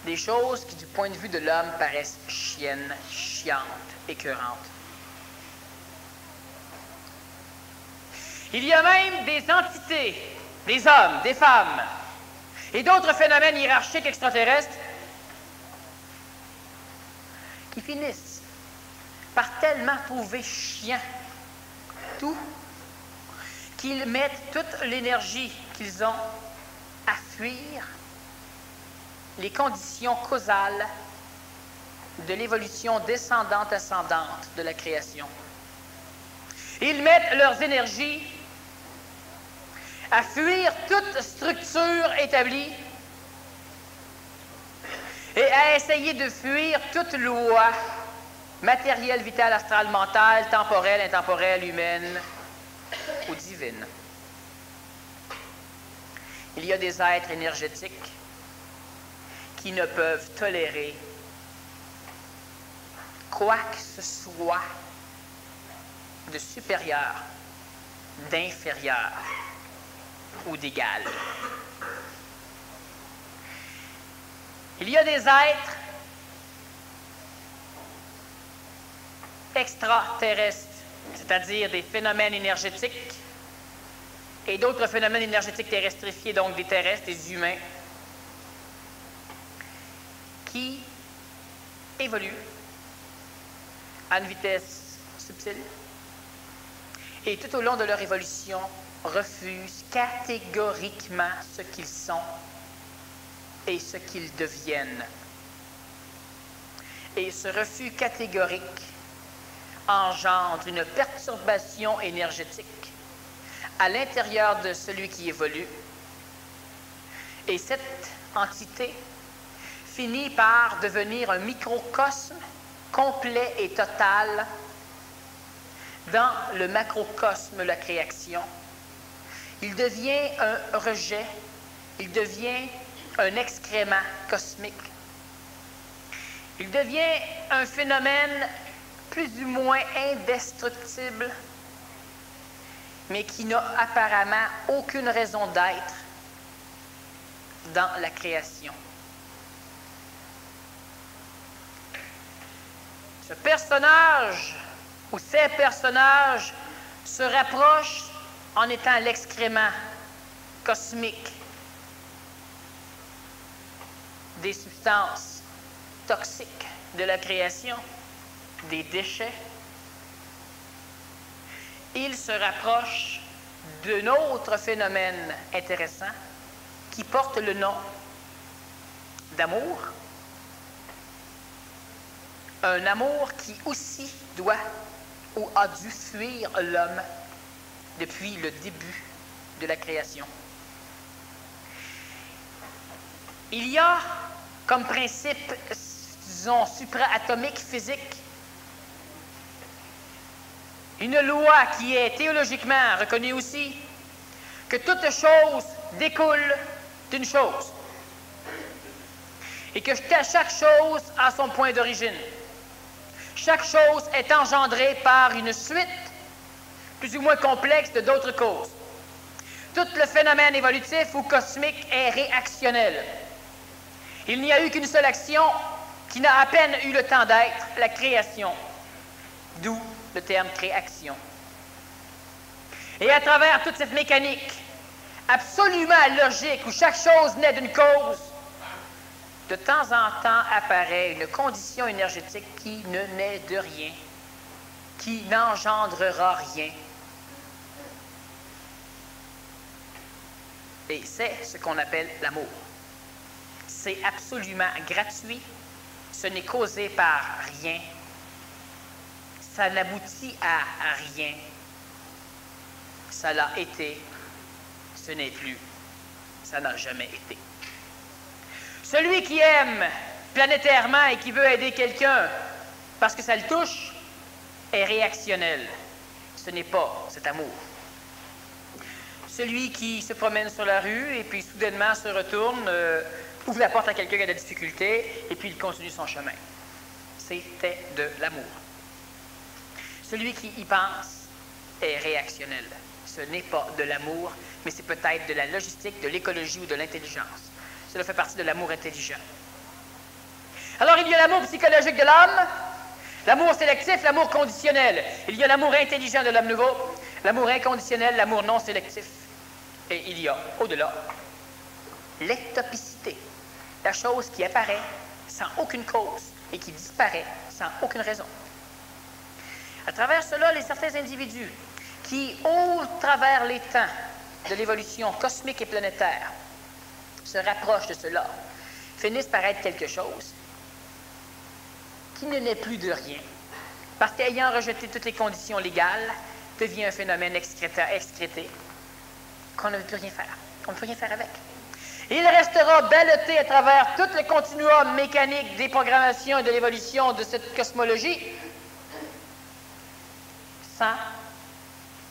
des choses qui, du point de vue de l'homme, paraissent chiennes, chiantes, écœurantes. Il y a même des entités, des hommes, des femmes, et d'autres phénomènes hiérarchiques extraterrestres qui finissent par tellement trouver chiant tout qu'ils mettent toute l'énergie qu'ils ont à fuir les conditions causales de l'évolution descendante-ascendante de la création. Ils mettent leurs énergies à fuir toute structure établie et à essayer de fuir toute loi matérielle, vitale, astrale, mentale, temporelle, intemporelle, humaine ou divine. Il y a des êtres énergétiques qui ne peuvent tolérer quoi que ce soit de supérieur, d'inférieur ou d'égal. Il y a des êtres extraterrestres, c'est-à-dire des phénomènes énergétiques et d'autres phénomènes énergétiques terrestrifiés, donc des terrestres, des humains, qui évoluent à une vitesse subtile et tout au long de leur évolution refusent catégoriquement ce qu'ils sont et ce qu'ils deviennent. Et ce refus catégorique engendre une perturbation énergétique à l'intérieur de celui qui évolue. Et cette entité finit par devenir un microcosme complet et total dans le macrocosme de la création. Il devient un rejet, il devient un excrément cosmique. Il devient un phénomène plus ou moins indestructible, mais qui n'a apparemment aucune raison d'être dans la création. Ce personnage ou ces personnages se rapprochent en étant l'excrément cosmique des substances toxiques de la création, des déchets. Il se rapproche d'un autre phénomène intéressant qui porte le nom d'amour. Un amour qui aussi doit ou a dû fuir l'homme depuis le début de la création. Il y a comme principe, disons, supraatomique physique, une loi qui est théologiquement reconnue aussi, que toute chose découle d'une chose et que chaque chose a son point d'origine. Chaque chose est engendrée par une suite plus ou moins complexe de d'autres causes. Tout le phénomène évolutif ou cosmique est réactionnel. Il n'y a eu qu'une seule action qui n'a à peine eu le temps d'être, la création. D'où le terme création. Et à travers toute cette mécanique absolument logique où chaque chose naît d'une cause, de temps en temps apparaît une condition énergétique qui ne naît de rien, qui n'engendrera rien. Et c'est ce qu'on appelle l'amour. C'est absolument gratuit, ce n'est causé par rien, ça n'aboutit à rien. Ça l'a été, ce n'est plus, ça n'a jamais été. Celui qui aime planétairement et qui veut aider quelqu'un parce que ça le touche est réactionnel. Ce n'est pas cet amour. Celui qui se promène sur la rue et puis soudainement se retourne, ouvre la porte à quelqu'un qui a de la difficulté et puis il continue son chemin. C'était de l'amour. Celui qui y pense est réactionnel. Ce n'est pas de l'amour, mais c'est peut-être de la logistique, de l'écologie ou de l'intelligence. Cela fait partie de l'amour intelligent. Alors, il y a l'amour psychologique de l'homme, l'amour sélectif, l'amour conditionnel. Il y a l'amour intelligent de l'homme nouveau, l'amour inconditionnel, l'amour non sélectif. Et il y a, au-delà, l'ectopicité, la chose qui apparaît sans aucune cause et qui disparaît sans aucune raison. À travers cela, certains individus qui, au travers les temps de l'évolution cosmique et planétaire, se rapprochent de cela, finissent par être quelque chose qui ne naît plus de rien, parce qu'ayant rejeté toutes les conditions légales, devient un phénomène excrété qu'on ne veut plus rien faire. On ne peut rien faire avec. Il restera ballotté à travers tout le continuum mécanique des programmations et de l'évolution de cette cosmologie sans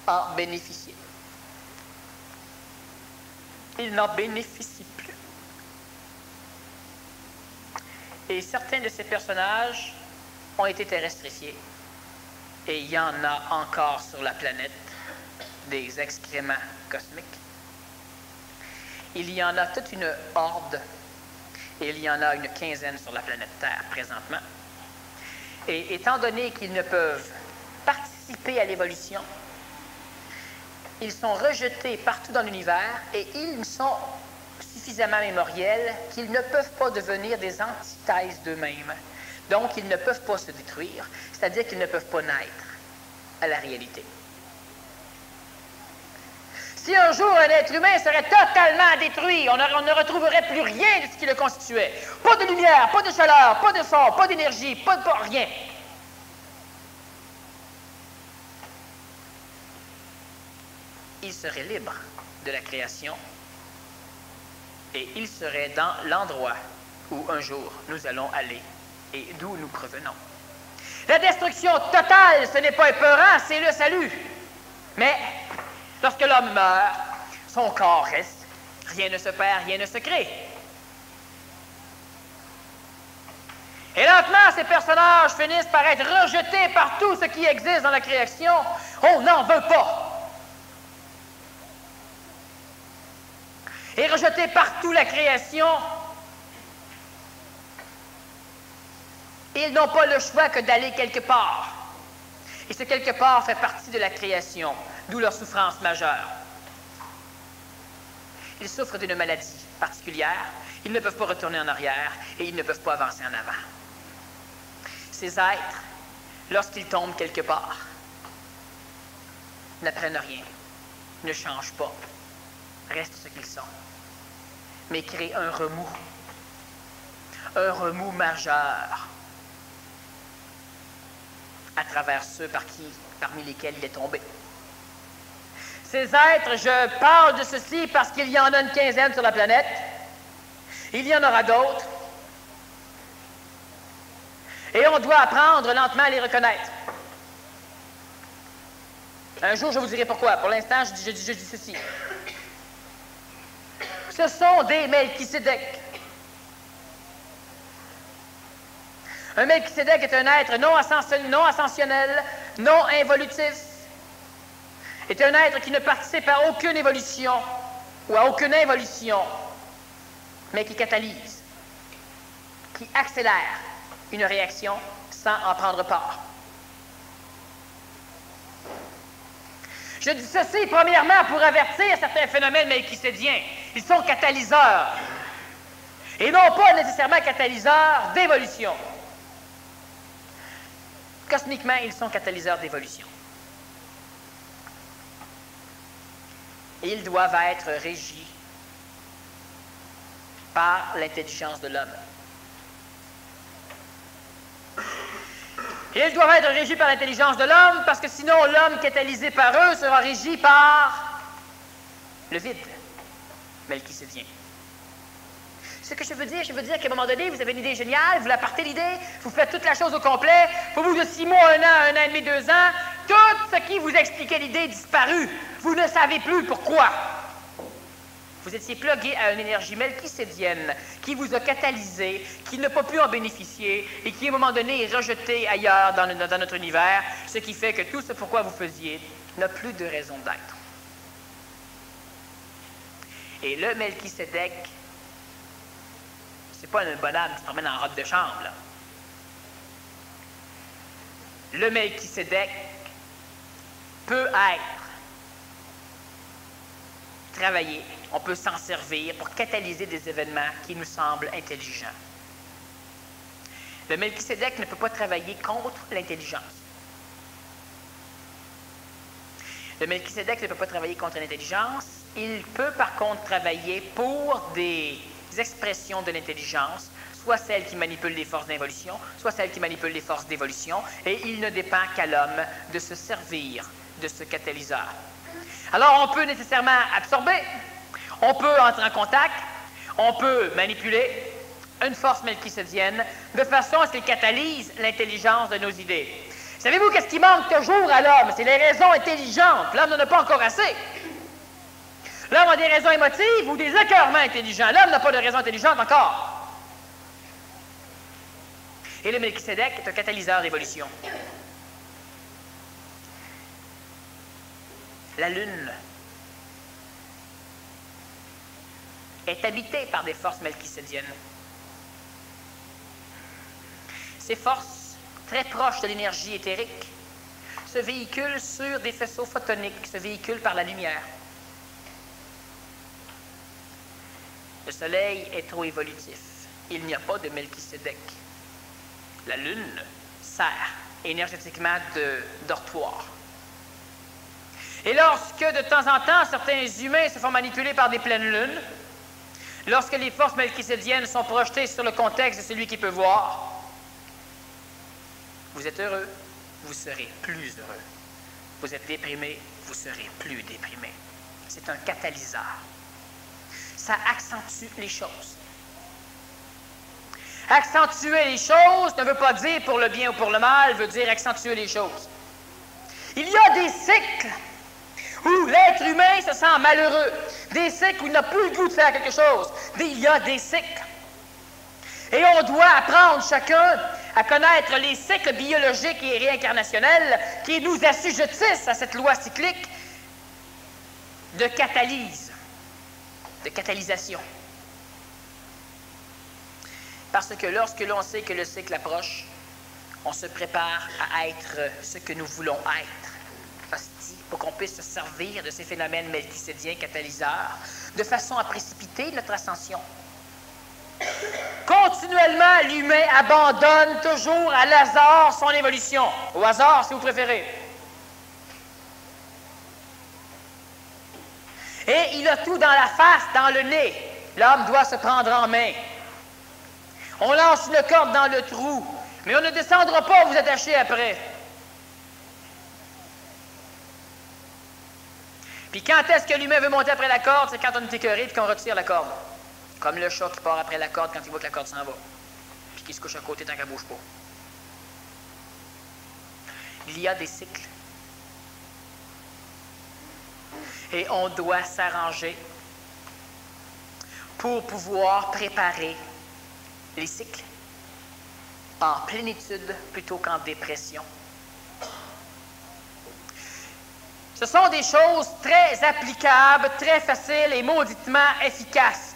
en bénéficier. Il n'en bénéficie plus. Et certains de ces personnages ont été terrestrifiés. Et il y en a encore sur la planète des excréments cosmiques. Il y en a toute une horde, et il y en a une quinzaine sur la planète Terre présentement. Et étant donné qu'ils ne peuvent participer à l'évolution, ils sont rejetés partout dans l'univers et ils sont suffisamment mémoriels qu'ils ne peuvent pas devenir des antithèses d'eux-mêmes. Donc, ils ne peuvent pas se détruire, c'est-à-dire qu'ils ne peuvent pas naître à la réalité. Si un jour un être humain serait totalement détruit, on ne retrouverait plus rien de ce qui le constituait. Pas de lumière, pas de chaleur, pas de son, pas d'énergie, pas rien. Il serait libre de la création et il serait dans l'endroit où un jour nous allons aller et d'où nous provenons. La destruction totale, ce n'est pas épeurant, c'est le salut. Mais lorsque l'homme meurt, son corps reste, rien ne se perd, rien ne se crée. Et lentement, ces personnages finissent par être rejetés par tout ce qui existe dans la création. On n'en veut pas. Et rejetés par toute la création, ils n'ont pas le choix que d'aller quelque part. Et ce quelque part fait partie de la création, d'où leur souffrance majeure. Ils souffrent d'une maladie particulière, ils ne peuvent pas retourner en arrière et ils ne peuvent pas avancer en avant. Ces êtres, lorsqu'ils tombent quelque part, n'apprennent rien, ne changent pas, restent ce qu'ils sont, mais créent un remous majeur à travers ceux parmi lesquels il est tombé. Ces êtres, je parle de ceci parce qu'il y en a une quinzaine sur la planète. Il y en aura d'autres. Et on doit apprendre lentement à les reconnaître. Un jour, je vous dirai pourquoi. Pour l'instant, je dis ceci. Ce sont des Melchisédek. Un Melchisédek est un être non ascensionnel, non involutif. Est un être qui ne participe à aucune évolution ou à aucune involution, mais qui catalyse, qui accélère une réaction sans en prendre part. Je dis ceci premièrement pour avertir certains phénomènes melchisédiens. Ils sont catalyseurs et non pas nécessairement catalyseurs d'évolution. Cosmiquement, ils sont catalyseurs d'évolution. Et ils doivent être régis par l'intelligence de l'homme. Et ils doivent être régis par l'intelligence de l'homme parce que sinon l'homme catalysé par eux sera régi par le vide melchisédien. Ce que je veux dire qu'à un moment donné, vous avez une idée géniale, vous la partez l'idée, vous faites toute la chose au complet, pour vous de 6 mois, 1 an et demi, 2 ans, tout ce qui vous expliquait l'idée est disparu. Vous ne savez plus pourquoi. Vous étiez plugué à une énergie melchisédienne qui vous a catalysé, qui n'a pas pu en bénéficier et qui, à un moment donné, est rejetée ailleurs dans notre univers, ce qui fait que tout ce pourquoi vous faisiez n'a plus de raison d'être. Et le Melchisédek, c'est pas un bonhomme qui se promène en robe de chambre, là. Le Melchisédek peut être travaillé, on peut s'en servir pour catalyser des événements qui nous semblent intelligents. Le Melchisédek ne peut pas travailler contre l'intelligence. Le Melchisédek ne peut pas travailler contre l'intelligence. Il peut par contre travailler pour des expressions de l'intelligence, soit celles qui manipulent les forces d'involution, soit celles qui manipulent les forces d'évolution, et il ne dépend qu'à l'homme de se servir de ce catalyseur. Alors on peut nécessairement absorber, on peut entrer en contact, on peut manipuler une force melchisédienne de façon à ce qu'elle catalyse l'intelligence de nos idées. Savez-vous qu'est-ce qui manque toujours à l'homme? C'est les raisons intelligentes. L'homme n'en a pas encore assez. L'homme a des raisons émotives ou des écœurements intelligents. L'homme n'a pas de raison intelligente encore. Et le Melchisédek est un catalyseur d'évolution. La Lune est habitée par des forces melchisédiennes. Ces forces, très proches de l'énergie éthérique, se véhiculent sur des faisceaux photoniques, se véhiculent par la lumière. Le Soleil est trop évolutif. Il n'y a pas de Melchisédek. La Lune sert énergétiquement de dortoir. Et lorsque, de temps en temps, certains humains se font manipuler par des pleines lunes, lorsque les forces melchisédiennes sont projetées sur le contexte de celui qui peut voir, vous êtes heureux, vous serez plus heureux. Vous êtes déprimé, vous serez plus déprimé. C'est un catalyseur. Ça accentue les choses. Accentuer les choses ne veut pas dire pour le bien ou pour le mal, veut dire accentuer les choses. Il y a des cycles où l'être humain se sent malheureux, des cycles où il n'a plus le goût de faire quelque chose. Il y a des cycles. Et on doit apprendre chacun à connaître les cycles biologiques et réincarnationnels qui nous assujettissent à cette loi cyclique de catalyse, de catalysation. Parce que lorsque l'on sait que le cycle approche, on se prépare à être ce que nous voulons être, pour qu'on puisse se servir de ces phénomènes melchisédiens catalyseurs de façon à précipiter notre ascension. Continuellement, l'humain abandonne toujours à l'hasard son évolution. Au hasard, si vous préférez. Et il a tout dans la face, dans le nez. L'homme doit se prendre en main. On lance une corde dans le trou, mais on ne descendra pas vous attacher après. Puis quand est-ce que l'humain veut monter après la corde? C'est quand on est écœuré et qu'on retire la corde. Comme le chat qui part après la corde quand il voit que la corde s'en va. Puis qui se couche à côté tant qu'elle ne bouge pas. Il y a des cycles. Et on doit s'arranger pour pouvoir préparer les cycles en plénitude plutôt qu'en dépression. Ce sont des choses très applicables, très faciles et mauditement efficaces.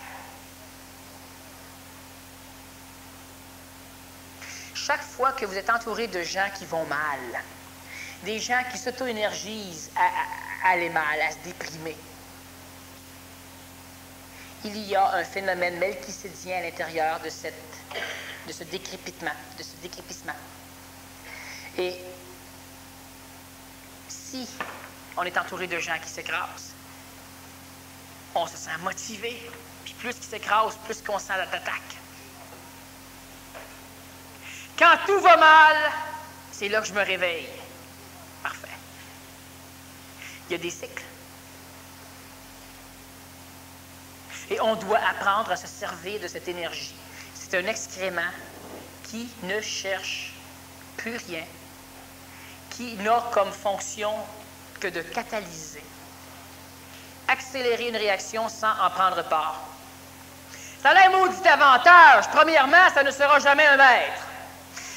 Chaque fois que vous êtes entouré de gens qui vont mal, des gens qui s'auto-énergisent à aller mal, à se déprimer, il y a un phénomène melchisédien à l'intérieur de ce décrépitement, de ce décrépissement. Et si on est entouré de gens qui s'écrasent, on se sent motivé, puis plus qu'ils s'écrasent, plus qu'on sent l'attaque. Quand tout va mal, c'est là que je me réveille. Parfait. Il y a des cycles. Et on doit apprendre à se servir de cette énergie. C'est un excrément qui ne cherche plus rien, qui n'a comme fonction que de catalyser, accélérer une réaction sans en prendre part. Ça a un maudit avantage. Premièrement, ça ne sera jamais un maître.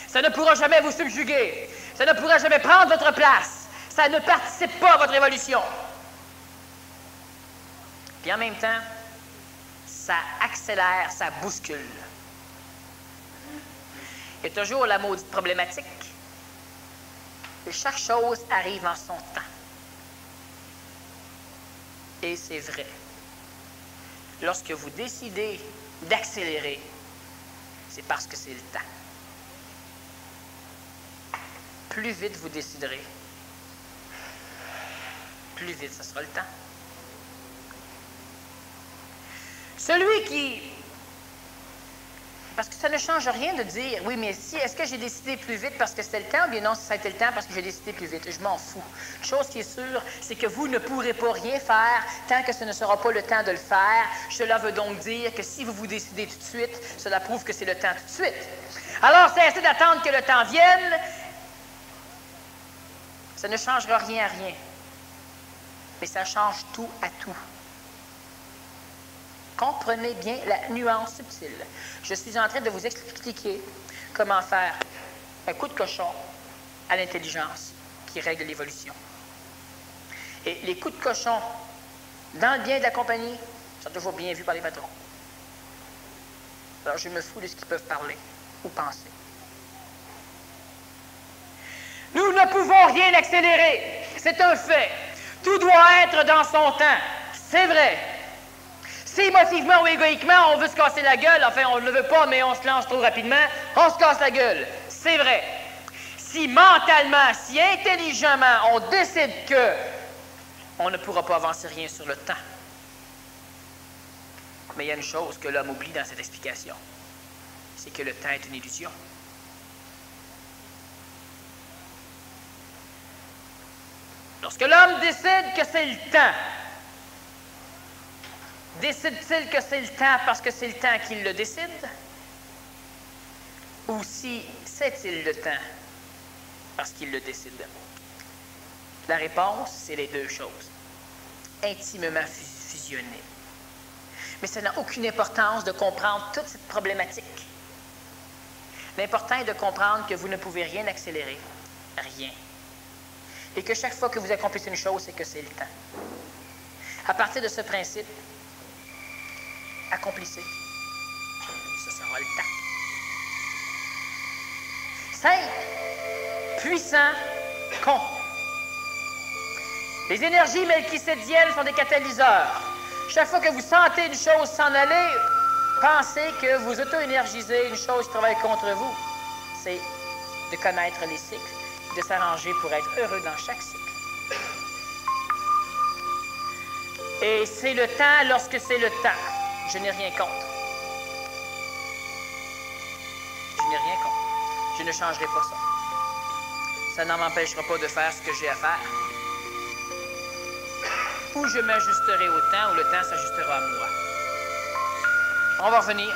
Ça ne pourra jamais vous subjuguer. Ça ne pourra jamais prendre votre place. Ça ne participe pas à votre évolution. Puis en même temps, ça accélère, ça bouscule. Il y a toujours la maudite problématique. Et chaque chose arrive en son temps. Et c'est vrai. Lorsque vous décidez d'accélérer, c'est parce que c'est le temps. Plus vite vous déciderez, plus vite ce sera le temps. Celui qui... Parce que ça ne change rien de dire, oui, mais si, est-ce que j'ai décidé plus vite parce que c'était le temps, ou bien non, ça a été le temps parce que j'ai décidé plus vite. Je m'en fous. Une chose qui est sûre, c'est que vous ne pourrez pas rien faire tant que ce ne sera pas le temps de le faire. Cela veut donc dire que si vous vous décidez tout de suite, cela prouve que c'est le temps tout de suite. Alors, cessez d'attendre que le temps vienne. Ça ne changera rien à rien. Mais ça change tout à tout. Comprenez bien la nuance subtile. Je suis en train de vous expliquer comment faire un coup de cochon à l'intelligence qui règle l'évolution. Et les coups de cochon dans le bien de la compagnie sont toujours bien vus par les patrons. Alors je me fous de ce qu'ils peuvent parler ou penser. Nous ne pouvons rien accélérer. C'est un fait. Tout doit être dans son temps. C'est vrai. Si émotivement ou égoïquement, on veut se casser la gueule, enfin, on ne le veut pas, mais on se lance trop rapidement, on se casse la gueule. C'est vrai. Si mentalement, si intelligemment, on décide que on ne pourra pas avancer rien sur le temps. Mais il y a une chose que l'homme oublie dans cette explication. C'est que le temps est une illusion. Lorsque l'homme décide que c'est le temps, décide-t-il que c'est le temps parce que c'est le temps qu'il le décide? Ou si c'est-il le temps parce qu'il le décide? La réponse, c'est les deux choses, intimement fusionnées. Mais ça n'a aucune importance de comprendre toute cette problématique. L'important est de comprendre que vous ne pouvez rien accélérer, rien. Et que chaque fois que vous accomplissez une chose, c'est que c'est le temps. À partir de ce principe, accomplissez. Ce sera le temps. Simple, puissant, con. Les énergies melchisédiennes sont des catalyseurs. Chaque fois que vous sentez une chose s'en aller, pensez que vous auto-énergisez une chose qui travaille contre vous. C'est de connaître les cycles, de s'arranger pour être heureux dans chaque cycle. Et c'est le temps lorsque c'est le temps. Je n'ai rien contre. Je n'ai rien contre. Je ne changerai pas ça. Ça n'en m'empêchera pas de faire ce que j'ai à faire. Ou je m'ajusterai au temps, ou le temps s'ajustera à moi. On va revenir.